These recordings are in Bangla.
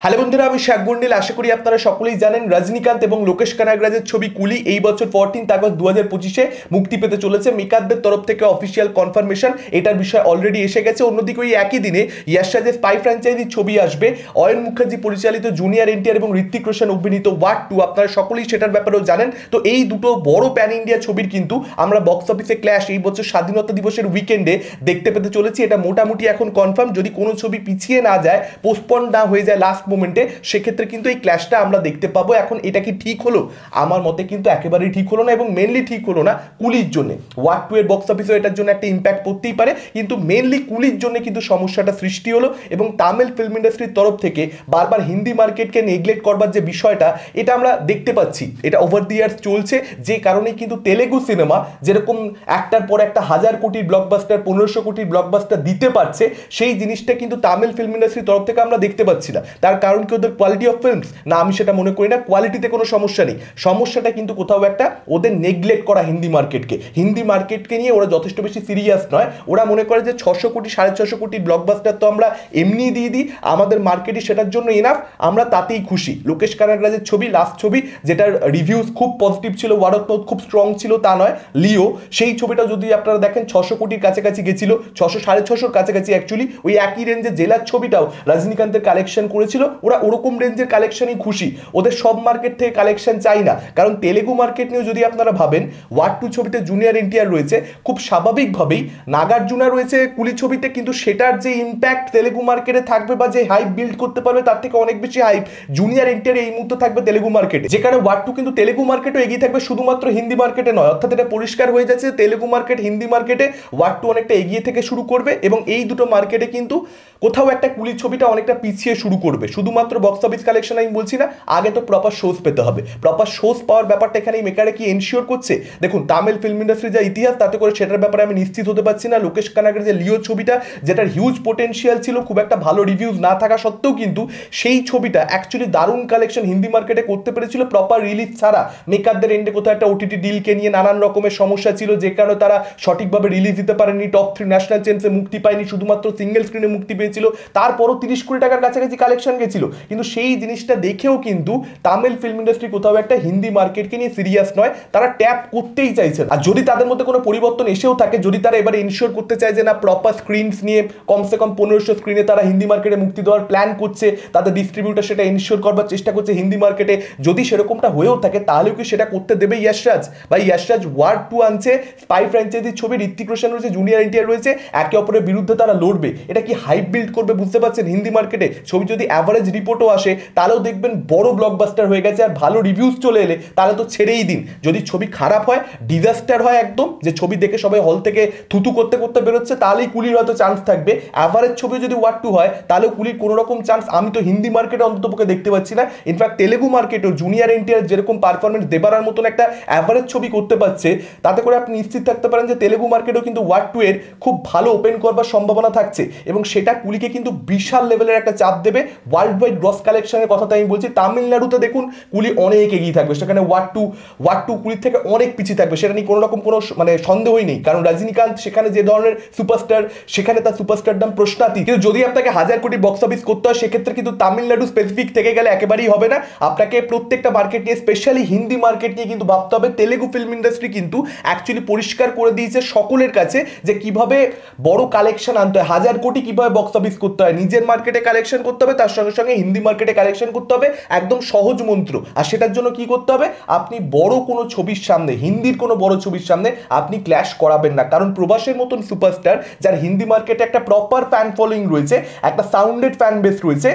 হ্যালো বন্ধুরা, আমি শেখ গন্ডিল। আশা করি আপনারা সকলেই জানেন রজনীকান্ত এবং লোকেশ কানাগরাজের ছবি কুলি এই বছর 14 আগস্ট 2025-এ মুক্তি পেতে চলেছে। মেকারদের তরফ থেকে অফিসিয়াল কনফার্মেশন এটার বিষয় অলরেডি এসে গেছে। অন্যদিকে ওই একই দিনে ইয়াশ রাজের স্পাই ফ্র্যাঞ্চাইজির ছবি আসবে, অয়ন মুখার্জি পরিচালিত, জুনিয়র এনটিআর এবং ঋত্বিক রোশন অভিনীত ওয়ার 2। আপনারা সকলেই সেটার ব্যাপারেও জানেন। তো এই দুটো বড় প্যান ইন্ডিয়া ছবির কিন্তু আমরা বক্স অফিসে ক্ল্যাশ এই বছর স্বাধীনতা দিবসের উইকেন্ডে দেখতে পেতে চলেছি। এটা মোটামুটি এখন কনফার্ম। যদি কোনো ছবি পিছিয়ে না যায়, পোস্টপন না হয়ে যায় লাস্ট মোমেন্টে, সেক্ষেত্রে কিন্তু এই ক্ল্যাশটা আমরা দেখতে পাবো। এখন এটা কি ঠিক হলো? আমার মতে কিন্তু একেবারেই ঠিক হলো না, এবং মেনলি ঠিক হলো না কুলির জন্য। ওয়ার 2 এর বক্স অফিসে এটার জন্য একটা ইম্প্যাক্ট পড়তেই পারে, কিন্তু মেনলি কুলির জন্য কিন্তু সমস্যাটা সৃষ্টি হলো। এবং তামিল ফিল্ম ইন্ডাস্ট্রির তরফ থেকে বারবার হিন্দি মার্কেটকে নেগলেক্ট করবার যে বিষয়টা, এটা আমরা দেখতে পাচ্ছি। এটা ওভার দি ইয়ার্স চলছে, যে কারণে কিন্তু তেলেগু সিনেমা যেরকম একটার পর একটা 1000 কোটির ব্লকবাস্টার, 1500 কোটির ব্লকবাস্টার দিতে পারছে, সেই জিনিসটা কিন্তু তামিল ফিল্ম ইন্ডাস্ট্রির তরফ থেকে আমরা দেখতে পাচ্ছি না। তার কারণ কি ওদের কোয়ালিটি অফ ফিল্মস? না, আমি সেটা মনে করি না। কোয়ালিটিতে কোনো সমস্যা নেই, সমস্যাটা কিন্তু কোথাও একটা ওদের নেগলেক্ট করা হিন্দি মার্কেটকে। হিন্দি মার্কেটকে নিয়ে ওরা যথেষ্ট বেশি সিরিয়াস নয়। ওরা মনে করে যে 600 কোটি 650 কোটি ব্লকবাস্টার তো আমরা এমনি দিয়ে দিই, আমাদের মার্কেটই সেটার জন্য এনাফ, আমরা তাতেই খুশি। লোকেশ কানাগরাজের ছবি, লাস্ট ছবি, যেটার রিভিউজ খুব পজিটিভ ছিল, ওয়ার্ড অফ মাউথ খুব স্ট্রং ছিল তা নয়, লিও, সেই ছবিটা যদি আপনারা দেখেন 600 কোটির কাছাকাছি গেছিল, 600 650 কাছাকাছি। অ্যাকচুয়ালি ওই একই রেঞ্জে জেলার ছবিটাও রজনীকান্তের কালেকশন করেছিল। ওরা ওরকম রেঞ্জের কালেকশনই খুশি, ওদের সব মার্কেট থেকে কালেকশন চাই না। কারণ তেলেগু মার্কেট নিয়েও যদি আপনারা ভাবেন, ওয়ার 2 ছবিতে জুনিয়র এনটিআর রয়েছে, খুব স্বাভাবিকভাবেই নাগার্জুনা রয়েছে কুলি ছবিতে, কিন্তু সেটার যে ইম্প্যাক্ট তেলেগু মার্কেটে থাকবে বা যে হাইপ বিল্ড করতে পারবে, তার থেকে অনেক বেশি হাইপ জুনিয়র এনটিআর এই মুহূর্তে থাকবে তেলেগু মার্কেটে। যেখানে ওয়ার 2 কিন্তু তেলেগু মার্কেটও এগিয়ে থাকবে, শুধুমাত্র হিন্দি মার্কেটে নয়। অর্থাৎ এটা পরিষ্কার হয়ে যাচ্ছে, তেলেগু মার্কেট হিন্দি মার্কেটে ওয়ার 2 অনেকটা এগিয়ে থেকে শুরু করবে, এবং এই দুটো মার্কেটে কিন্তু কোথাও একটা কুলি ছবিটা অনেকটা পিছিয়ে শুরু করবে। শুধুমাত্র বক্স অফিস কালেকশন আমি বলছি না, আগে তো প্রপার শোজ পেতে হবে। প্রপার শোজ পাওয়ার ব্যাপারটা এখানে এই মেকারে কি এনশিওর করছে? দেখুন, তামিল ফিল্ম ইন্ডাস্ট্রির যা ইতিহাস, তাতে করে সেটার ব্যাপারে আমি নিশ্চিত হতে পারছি না। লোকেশ কানাগের যে লিও ছবিটা, যেটার হিউজ পোটেনশিয়াল ছিল, খুব একটা ভালো রিভিউজ না থাকা সত্ত্বেও কিন্তু সেই ছবিটা অ্যাকচুয়ালি দারুণ কালেকশন হিন্দি মার্কেটে করতে পেরেছিল প্রপার রিলিজ ছাড়া। মেকারদের এন্ডে কোথাও একটা ওটিটি ডিলকে নিয়ে নানান রকমের সমস্যা ছিল, যে কারণে তারা সঠিকভাবে রিলিজ দিতে পারেনি। টপ 3 ন্যাশনাল চেন্সে মুক্তি পায়নি, শুধুমাত্র সিঙ্গেল স্ক্রিনে মুক্তি পেয়েছিল। তারপরও 30 কোটি টাকার কাছাকাছি কালেকশন গেছিল। কিন্তু সেই জিনিসটা দেখেও কিন্তু তামিল ফিল্ম ইন্ডাস্ট্রি কোথাও একটা হিন্দি মার্কেটকে নিয়ে সিরিয়াস নয়, তারা ট্যাপ করতেই চাইছে। আর যদি তাদের মধ্যে কোনো পরিবর্তন এসেও থাকে, যদি তারা এবারে ইনশিওর করতে চায় যে না, প্রপার স্ক্রিনস নিয়ে কমসে কম 1500 স্ক্রিনে তারা হিন্দি মার্কেটে মুক্তি দেওয়ার প্ল্যান করছে, তাদের ডিস্ট্রিবিউটার সেটা ইনশিওর করবার চেষ্টা করছে হিন্দি মার্কেটে, যদি সেরকমটা হয়েও থাকে, তাহলেও কি সেটা করতে দেবে ইয়াশ রাজ? বা ইয়াশ রাজ ওয়ার 2 আনছে, স্পাই ফ্র্যাঞ্চাইজির ছবি, ঋত্বিক রোশন রয়েছে, জুনিয়র এনটিআর রয়েছে, একে অপরের বিরুদ্ধে তারা লড়বে। এটা কি হাইপ বিল্ড করবে? বুঝতে পারছেন? হিন্দি মার্কেটে ছবি যদি অ্যাভারেজ রিপোর্টও আসে, তাহলেও দেখবেন বড় ব্লকবাস্টার হয়ে গেছে। আর ভালো রিভিউজ চলে এলে তাহলে তো ছেড়েই দিন। যদি ছবি খারাপ হয়, ডিজাস্টার হয় একদম, যে ছবি দেখে সবাই হল থেকে থুতু করতে করতে বেরোচ্ছে, তাহলেই কুলির হয়তো চান্স থাকবে। অ্যাভারেজ ছবি যদি ওয়ার 2 হয়, তাহলেও কুলির কোনো রকম চান্স আমি তো হিন্দি মার্কেটে অন্ততপক্ষে দেখতে পাচ্ছি না। ইনফ্যাক্ট তেলেগু মার্কেটেও জুনিয়র এনটিআর যেরকম পারফরমেন্স দেবার মতন একটা অ্যাভারেজ ছবি করতে পারছে, তাতে করে আপনি নিশ্চিত থাকতে পারেন যে তেলেগু মার্কেটেও কিন্তু ওয়ার 2 এর খুব ভালো ওপেন করবার সম্ভাবনা থাকছে, এবং সেটা কুলিকে কিন্তু বিশাল লেভেলের একটা চাপ দেবে। ওয়ার্ল্ড ওয়াইড গ্রস কালেকশনের কথা আমি বলছি। তামিলনাড়ুতে দেখুন কুলি অনেক এগিয়ে থাকবে, সেখানে ওয়ার 2 কুলির থেকে অনেক পিছিয়ে থাকবে, সেটা নিয়ে কোনো রকম কোনো মানে সন্দেহই নেই। কারণ রজনীকান্ত সেখানে যে ধরনের সুপারস্টার, সেখানে তার সুপারস্টার দাম প্রশ্নাতীত। কিন্তু যদি আপনাকে 1000 কোটি বক্স অফিস করতে হয়, সেক্ষেত্রে কিন্তু তামিলনাড়ু স্পেসিফিক থেকে গেলে একেবারেই হবে না। আপনাকে প্রত্যেকটা মার্কেট নিয়ে, স্পেশালি হিন্দি মার্কেট নিয়ে কিন্তু ভাবতে হবে। তেলেগু ফিল্ম ইন্ডাস্ট্রি কিন্তু অ্যাকচুয়ালি পরিষ্কার করে দিয়েছে সকলের কাছে যে কিভাবে বড় কালেকশন আনতে হয়, 1000 কোটি কিভাবে বক্স অফিস করতে হয়। নিজের মার্কেটে কালেকশন করতে হবে, তার সঙ্গে সঙ্গে হিন্দি মার্কেটে কালেকশন করতে হবে, একদম সহজ মন্ত্র। আর সেটার জন্য কি করতে হবে? আপনি বড় কোনো ছবির সামনে, হিন্দির কোনো বড় ছবির সামনে আপনি ক্ল্যাশ করাবেন না। কারণ প্রভাসের মতন সুপারস্টার, যার হিন্দি মার্কেটে একটা প্রপার ফ্যান ফলোইং রয়েছে, একটা সাউন্ডেড ফ্যান বেস রয়েছে,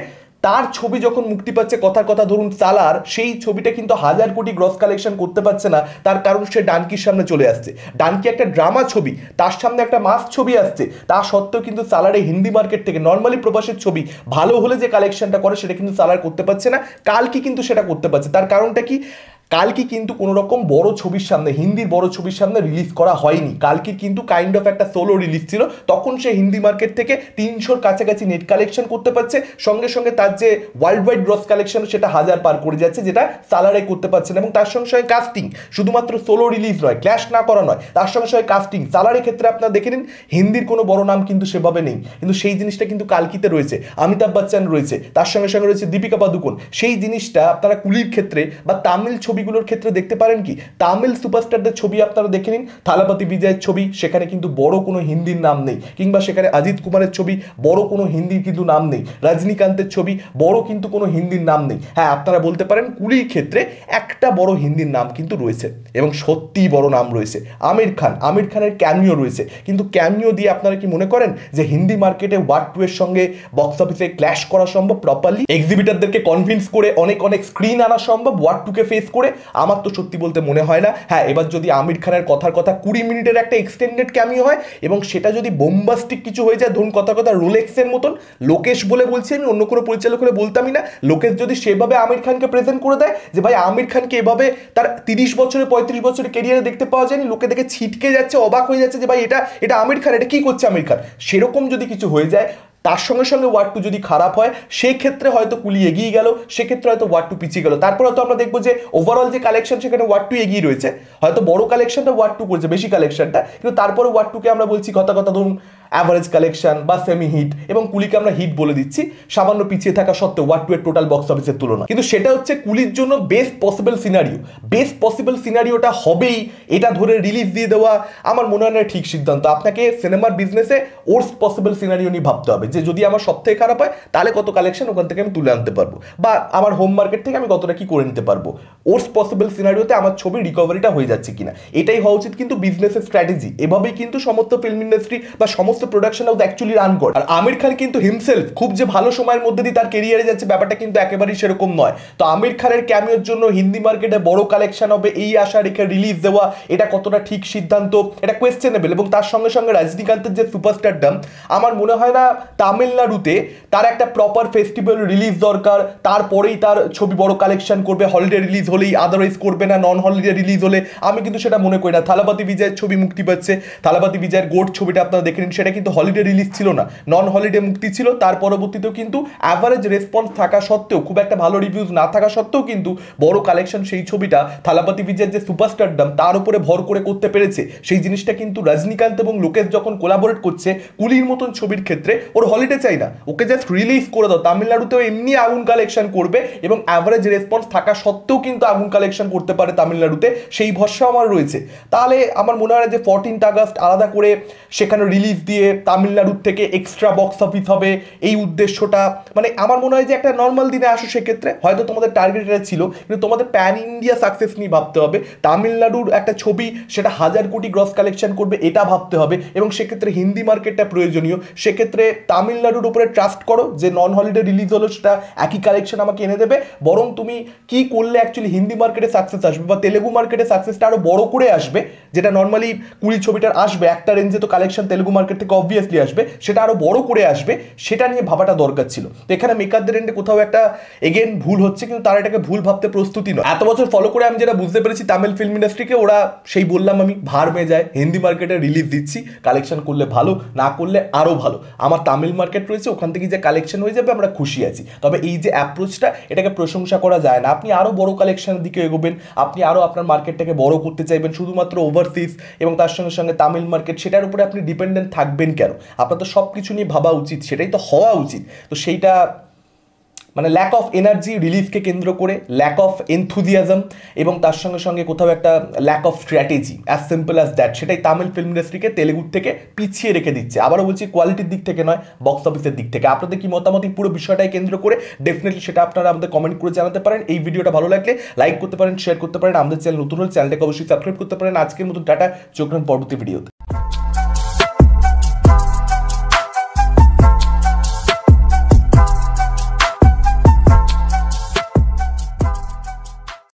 তার ছবি যখন মুক্তি পাচ্ছে, কথার কথা ধরুন সালার, সেই ছবিটা কিন্তু 1000 কোটি গ্রস কালেকশন করতে পারছে না। তার কারণ সে ডানকির সামনে চলে আসছে। ডানকি একটা ড্রামা ছবি, তার সামনে একটা মাস ছবি আসছে, তা সত্ত্বেও কিন্তু সালারে হিন্দি মার্কেট থেকে নর্মালি প্রবাসের ছবি ভালো হলে যে কালেকশনটা করে, সেটা কিন্তু সালার করতে পারছে না। কালকি কিন্তু সেটা করতে পারছে। তার কারণটা কি? কালকি কিন্তু কোনো রকম বড় ছবির সামনে, হিন্দির বড় ছবির সামনে রিলিজ করা হয়নি। কালকির কিন্তু কাইন্ড অফ একটা সোলো রিলিজ ছিল, তখন সে হিন্দি মার্কেট থেকে 300-র কাছাকাছি নেট কালেকশন করতে পারছে, সঙ্গে সঙ্গে তার যে ওয়ার্ল্ড ওয়াইড গ্রস কালেকশন সেটা 1000 পার করে যাচ্ছে, যেটা সালারে করতে পারছে না। এবং তার সঙ্গে সঙ্গে কাস্টিং, শুধুমাত্র সোলো রিলিজ নয়, ক্ল্যাশ না করা নয়, তার সঙ্গে সঙ্গে কাস্টিং সালারের ক্ষেত্রে আপনারা দেখে নিন, হিন্দির কোনো বড় নাম কিন্তু সেভাবে নেই, কিন্তু সেই জিনিসটা কিন্তু কালকিতে রয়েছে। অমিতাভ বচ্চন রয়েছে, তার সঙ্গে সঙ্গে রয়েছে দীপিকা পাদুকোন। সেই জিনিসটা আপনারা কুলির ক্ষেত্রে বা তামিল ছবিগুলোর ক্ষেত্রে দেখতে পারেন কি, তামিল সুপারস্টারদের ছবি আপনারা দেখে নিন, থালাপতি বিজয়ের ছবি, সেখানে কিন্তু বড় কোনো হিন্দির নাম নেই, কিংবা সেখানে অজিত কুমারের ছবি, বড় কোনো হিন্দির কিন্তু নাম নেই, রজনীকান্তের ছবি, বড় কিন্তু কোনো হিন্দির নাম নেই। হ্যাঁ, আপনারা বলতে পারেন কুলির ক্ষেত্রে একটা বড় হিন্দির নাম কিন্তু রয়েছে, এবং সত্যিই বড় নাম রয়েছে, আমির খান। আমির খানের ক্যামিও রয়েছে, কিন্তু ক্যামিও দিয়ে আপনারা কি মনে করেন যে হিন্দি মার্কেটে ওয়ার 2 এর সঙ্গে বক্স অফিসে ক্ল্যাশ করা সম্ভব? প্রপারলি এক্সিবিটারদেরকে কনভিন্স করে অনেক অনেক স্ক্রিন আনা সম্ভব ওয়ার 2 কে ফেস করে? আমার তো সত্যি বলতে মনে হয় না। হ্যাঁ, এবার যদি আমির খানের কথার কথা 20 মিনিটের একটা এক্সটেন্ডেড ক্যামিও হয়, এবং সেটা যদি বোম্বাস্টিক কিছু হয়ে যায়, ধরুন কথা কথা রোলেক্সের মতন, লোকেশ বলে বলছি আমি, অন্য কোনো পরিচালক হলে বলতামই না, লোকেশ যদি সেভাবে আমির খানকে প্রেজেন্ট করে দেয় যে ভাই আমির খানকে এভাবে তার 30 বছরে 35 বছরের কেরিয়ারে দেখতে পাওয়া যায়নি, লোকে দেখে ছিটকে যাচ্ছে, অবাক হয়ে যাচ্ছে যে ভাই এটা এটা আমির খান, এটা কি করছে আমির খান, সেরকম যদি কিছু হয়ে যায়, তার সঙ্গে সঙ্গে ওয়ার 2 যদি খারাপ হয়, সেক্ষেত্রে হয়তো কুলি এগিয়ে গেল, সেক্ষেত্রে হয়তো ওয়ার 2 পিছিয়ে গেল। তারপর হয়তো আমরা দেখবো যে ওভারঅল যে কালেকশন সেখানে ওয়ার 2 এগিয়ে রয়েছে, হয়তো বড় কালেকশনটা ওয়ার 2 করছে, বেশি কালেকশনটা, কিন্তু তারপরে ওয়ার 2 কে আমরা বলছি কথা কথা ধরুন অ্যাভারেজ কালেকশন বা সেমি হিট, এবং কুলিকে আমরা হিট বলে দিচ্ছি সামান্য পিছিয়ে থাকা সত্ত্বেও ওয়ার 2 এর টোটাল বক্স অফিসের তুলনা। কিন্তু সেটা হচ্ছে কুলির জন্য best possible scenario. Best possible সিনারিওটা হবেই এটা ধরে রিলিজ দিয়ে দেওয়া আমার মনে হয় না ঠিক সিদ্ধান্ত। আপনাকে সিনেমার বিজনেসে ওর্স্ট পসিবল সিনারিও নিয়ে ভাবতে হবে, যে যদি আমার সব থেকে খারাপ হয় তাহলে কত কালেকশন ওখান থেকে আমি তুলে আনতে পারবো, বা আমার হোম মার্কেট থেকে আমি কতটা কি করে নিতে পারবো, ওর্স্ট পসিবল সিনারিওতে আমার ছবির রিকভারিটা হয়ে যাচ্ছে কিনা, এটাই হওয়া উচিত কিন্তু বিজনেসের স্ট্র্যাটেজি। এভাবেই কিন্তু সমস্ত ফিল্ম ইন্ডাস্ট্রি বা সমস্ত প্রোডাকশন হাউস অ্যাকচুয়ালি রান করে। আর আমির খান কিন্তু হিমসেলফ খুব যে ভালো সময়ের মধ্যে দিয়ে তার কেরিয়ারে যাচ্ছে, ব্যাপারটা কিন্তু একেবারেই সেরকম নয়। তো আমির খানের ক্যামিওর জন্য হিন্দি মার্কেটে বড় কালেকশন হবে এই আশা রেখে রিলিজ দেওয়া, এটা কতটা ঠিক সিদ্ধান্ত, এটা কোয়েশ্চেনেবল। এবং তার সঙ্গে সঙ্গে রজনীকান্তের যে সুপারস্টারডাম, আমার মনে হয় না তামিলনাড়ুতে তার একটা প্রপার ফেস্টিভ্যাল রিলিজ দরকার, তারপরেই তার ছবি বড় কালেকশন করবে, হলিডে রিলিজ হলেই, আদারওয়াইজ করবে না, নন হলিডে রিলিজ হলে। আমি কিন্তু সেটা মনে করি না। থালাপতি বিজয়ের ছবি মুক্তি পাচ্ছে, থালাপতি বিজয়ের গোট ছবিটা আপনারা দেখে নিন, সেটা কিন্তু হলিডে রিলিজ ছিল না, নন হলিডে মুক্তি ছিল। তার পরবর্তীতেও কিন্তু অ্যাভারেজ রেসপন্স থাকা সত্ত্বেও, খুব একটা ভালো রিভিউজ না থাকা সত্ত্বেও কিন্তু বড় কালেকশন সেই ছবিটা থালাপতি বিজয়ের যে সুপারস্টারডাম তার উপরে ভর করে করতে পেরেছে। সেই জিনিসটা কিন্তু রজনীকান্ত এবং লোকেশ যখন কোলাবোরেট করছে কুলির মতন ছবির ক্ষেত্রে, ওর হলিডে চাই না, ওকে জাস্ট রিলিজ করে দাও। তামিলনাড়ুতেও এমনি আগুন কালেকশন করবে, এবং অ্যাভারেজ রেসপন্স থাকা সত্ত্বেও কিন্তু আগুন কালেকশন করতে পারে তামিলনাড়ুতে, সেই ভরসা আমার রয়েছে। তাহলে আমার মনে হয় যে 14 আগস্ট আলাদা করে সেখানে রিলিজ দিয়ে তামিলনাড়ুর থেকে এক্সট্রা বক্স অফিস হবে, এই উদ্দেশ্যটা মানে আমার মনে হয় যে একটা নর্মাল দিনে আসো, সেক্ষেত্রে হয়তো তোমাদের টার্গেট এটা ছিল, কিন্তু তোমাদের প্যান ইন্ডিয়া সাকসেস নিয়ে ভাবতে হবে। তামিলনাড়ুর একটা ছবি সেটা 1000 কোটি গ্রস কালেকশন করবে এটা ভাবতে হবে, এবং সেক্ষেত্রে হিন্দি মার্কেটটা প্রয়োজনীয়। সেক্ষেত্রে তামিলনাড়ুর উপরে ট্রাস্ট করো যে নন হলিডে রিলিজ হলো সেটা একই কালেকশন আমাকে এনে দেবে, বরং তুমি কি করলে অ্যাকচুয়ালি হিন্দি মার্কেটে সাকসেস আসবে বা তেলেগু মার্কেটে সাকসেসটা আরো বড় করে আসবে, যেটা নর্মালি কুড়ি ছবিটার আসবে একটা রেঞ্জে, তো কালেকশন তেলেগু মার্কেট থেকে অবভিয়াসলি আসবে, সেটা আরো বড় করে আসবে, সেটা নিয়ে ভাবাটা দরকার ছিল। তো এখানে মেকারদের এন্ডে কোথাও একটা এগেন ভুল হচ্ছে, কিন্তু তারা এটাকে ভুল ভাবতে প্রস্তুতি নয়। এত বছর ফলো করে আমি যেটা বুঝতে পেরেছি তামিল ফিল্ম ইন্ডাস্ট্রিকে, ওরা সেই বললাম আমি ভার মেয়ে যায়, হিন্দি মার্কেটে রিলিজ দিচ্ছি, কালেকশন করলে ভালো, না করলে আরো ভালো। আমার তামিল মার্কেট রয়েছে, ওখান থেকে যে কালেকশন হয়ে যাবে আমরা খুশি আছি। তবে এই যে অ্যাপ্রোচটা, এটাকে প্রশংসা করা যায় না। আপনি আরো বড় কালেকশনের দিকে এগোবেন, আপনি আরো আপনার মার্কেটটাকে বড় করতে চাইবেন, শুধুমাত্র ওভারসিজ এবং তার সঙ্গে সঙ্গে তামিল মার্কেট, সেটার উপরে আপনি ডিপেন্ডেন্ট থাকবেন কেন? আপনার তো সব কিছু নিয়ে ভাবা উচিত, সেটাই তো হওয়া উচিত। তো সেইটা মানে ল্যাক অফ এনার্জি রিলিজকে কেন্দ্র করে, ল্যাক অফ এনথুজিয়াজম, এবং তার সঙ্গে সঙ্গে কোথাও একটা lack of strategy, as simple as that, সেটাই তামিল ফিল্ম ইন্ডাস্ট্রিকে তেলেগুর থেকে পিছিয়ে রেখে দিচ্ছে। আবারও বলছি, কোয়ালিটির দিক থেকে নয়, বক্স অফিসের দিক থেকে। আপনাদের কি মতামত পুরো বিষয়টাই কেন্দ্র করে? ডেফিনেটলি সেটা আপনারা আমাদের কমেন্ট করে জানাতে পারেন। এই ভিডিওটা ভালো লাগলে লাইক করতে পারেন, শেয়ার করতে পারেন। আমাদের চ্যানেল নতুন হলে চ্যানেলটাকে অবশ্যই সাবস্ক্রাইব করতে পারেন। আজকের মতো টাটা, চোখ রাখুন পরবর্তী ভিডিওতে।